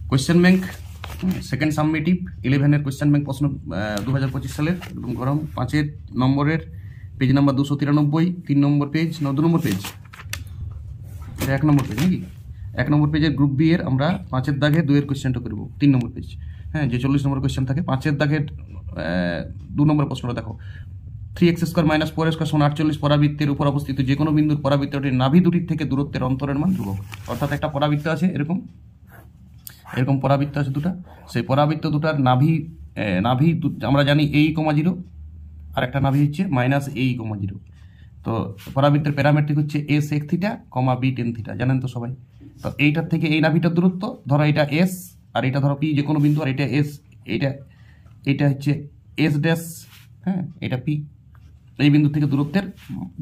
Question bank second সাবমিটিভ 11-এর question bank প্রশ্ন 2025 সালের একদম গরম 5 নম্বরের পেজ নাম্বার 293, 3 নম্বর পেজ 2 নম্বর পেজ, এটা 1 নম্বর পেজ নাকি 1 নম্বর পেজের গ্রুপ বি এর আমরা 5-এর দাগে 2-এর কোয়েশ্চেনটা করব 3 নম্বর পেজ। হ্যাঁ, যে 40 নম্বর কোয়েশ্চেন থাকে 5-এর দাগের 2 নম্বর প্রশ্নটা দেখো। 3x² - 4x² = 48 পরাবৃত্তের উপর অবস্থিত যে কোনো বিন্দুর পরাবৃত্তটির নাভি দুটির থেকে দূরত্বের অন্তরের মান ধ্রুবক। অর্থাৎ একটা পরাবৃত্ত আছে এরকম পরাবৃত্ত আছে দুটা, সেই পরাবৃত্ত দুটার নাভি আমরা জানি a,0 আর একটা নাভি হচ্ছে -a,0। তো পরাবৃত্তের প্যারামেট্রিক হচ্ছে a sec θ, b tan θ, জানেন তো সবাই। তো এইটার থেকে এই নাভিটার দূরত্ব ধরো এটা s, আর এটা ধরো p যে কোনো বিন্দু, আর এটা s, এটা হচ্ছে s ড্যাশ, হ্যাঁ এটা p। এই বিন্দু থেকে দূরত্বের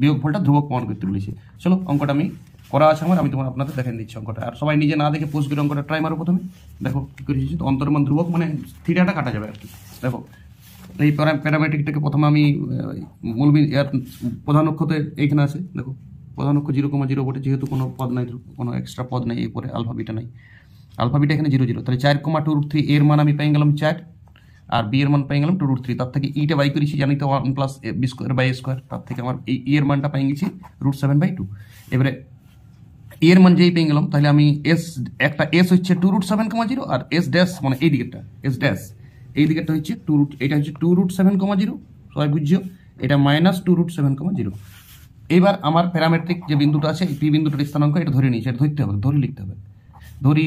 বিয়োগফলটা ধ্রুবক প্রমাণ করতে বলেছে। চলো অঙ্কটা আমি করা আছে আমি আপনাদের দেখেন দিচ্ছি অঙ্কটা, আর সবাই নিজে না দেখে পোস্ট করে অঙ্কটা ট্রাই মারো। প্রথমে দেখো কি করেছি, তো অন্তর্মান ধ্রুবক মানে থিটাটা কাটা যাবে আর কি। দেখো এই প্যারামেট্রিকটাকে প্রথমে আমি মূল প্রধান অক্ষতে এইখানে আছে, দেখো প্রধান অক্ষ 0,0 বটে, যেহেতু কোনো পদ নাই, কোনো এক্সট্রা পদ নাই, এরপরে আলফা বিটা নাই, আলফা বিটা এখানে 0, 0, তাহলে 4,2√3 এর মান আমি পেয়ে গেলাম 4, আর বি এর মান পেয়ে গেলাম 2√3। তার থেকে ইটা বাই করেছি, জানি তো 1 + b²/a², তার থেকে আমার এই এর মানটা পেয়ে গেছি √7/2। এবারে এর মান যেই পেয়ে গেলাম, তাহলে আমি একটা s হচ্ছে 2√7,0 আর s ড্যাশ মানে এই দিকেরটা s ড্যাশ, এই দিকেরটা হচ্ছে এটা হচ্ছে 2√7,0, সবাই বুঝছো, এটা -2√7,0। এবার আমার প্যারামেট্রিক যে বিন্দুটা আছে এই পি বিন্দুটার স্থানাঙ্ক এটা ধরে নিয়েছি, এটা ধরতে হবে, ধরে লিখতে হবে। ধরি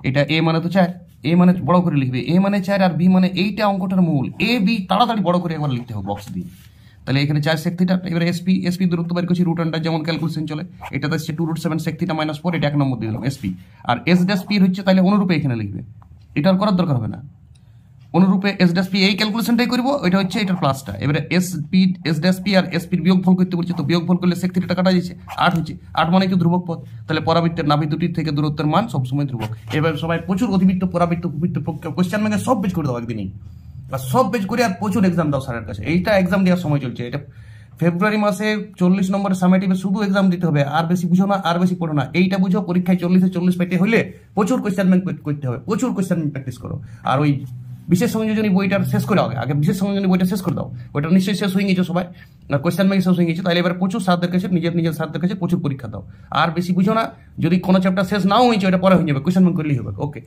এটা a মানে তো 4, a মানে বড় করে লিখবে, a মানে 4 আর b মানে এইটা অঙ্কটার মূল, a b তাড়াতাড়ি বড় করে একবার লিখতে হবে বক্স দিয়ে। তাহলে এখানে 4 sec θ, এবারে sp দূরত্ব বের করছি রুট আন্ডার, যেমন ক্যালকুলেশন চলে, এটা হচ্ছে 2√7 sec θ - 4, এটা 1 নম্বর দিয়ে দিলাম sp। আর s ড্যাশ p হচ্ছে, তাহলে অনুরূপে এখানে লিখবে, এটা আর করার দরকার হবে না, অনুরূপে s ড্যাশ p এই ক্যালকুলেশনটাই করব, এটা হচ্ছে এটার প্লাসটা। এবারে s ড্যাশ p আর sp এর বিয়োগফল করতে বলছে, তো বিয়োগফল করলে sec θ কাটা যাচ্ছে, 8 হচ্ছে, 8 মানে কি ধ্রুবক পদ, তাহলে পরাবৃত্তের নাভি দুটির থেকে দূরত্বের মান সবসময় ধ্রুবক। এবার সবাই প্রচুর অধিবৃত্ত পরাবৃত্ত উপবৃত্ত কোশ্চেন ব্যাংকে সব পেজ করে দাও একদিনই, আর সব পেজ করে আর প্রচুর এক্সাম দাও স্যারের কাছে। এইটা এক্সাম দেওয়ার সময় চলছে, এটা ফেব্রুয়ারি মাসে 40 নম্বরের সামেটিভে শুধু এক্সাম দিতে হবে, আর বেশি বুঝো না, আর বেশি পড়ো না, এইটা বুঝো। পরীক্ষায় 40-40 পেতে হলে প্রচুর কোশ্চেন ব্যাংক করতে হবে, প্রচুর কোশ্চেন ব্যাংক প্র্যাকটিস করো। আর ওই বিশেষ সংযোজনী বইটা শেষ করে আগে বিশেষ সংযোজনী বইটা শেষ করে দাও, ওইটা নিশ্চয়ই শেষ হয়ে গেছে সবাই, আর কোশ্চেন ব্যাংক শেষ হয়ে গেছে। তাহলে এবার প্রচুর স্যারদের কাছে নিজের স্যারদের কাছে প্রচুর পরীক্ষা দাও, আর বেশি বুঝো না। যদি কোনো চ্যাপ্টার শেষ নাও হয়েছে ওটা পরে হয়ে যাবে, কোশ্চেন ব্যাংক করলেই হবে। ওকে।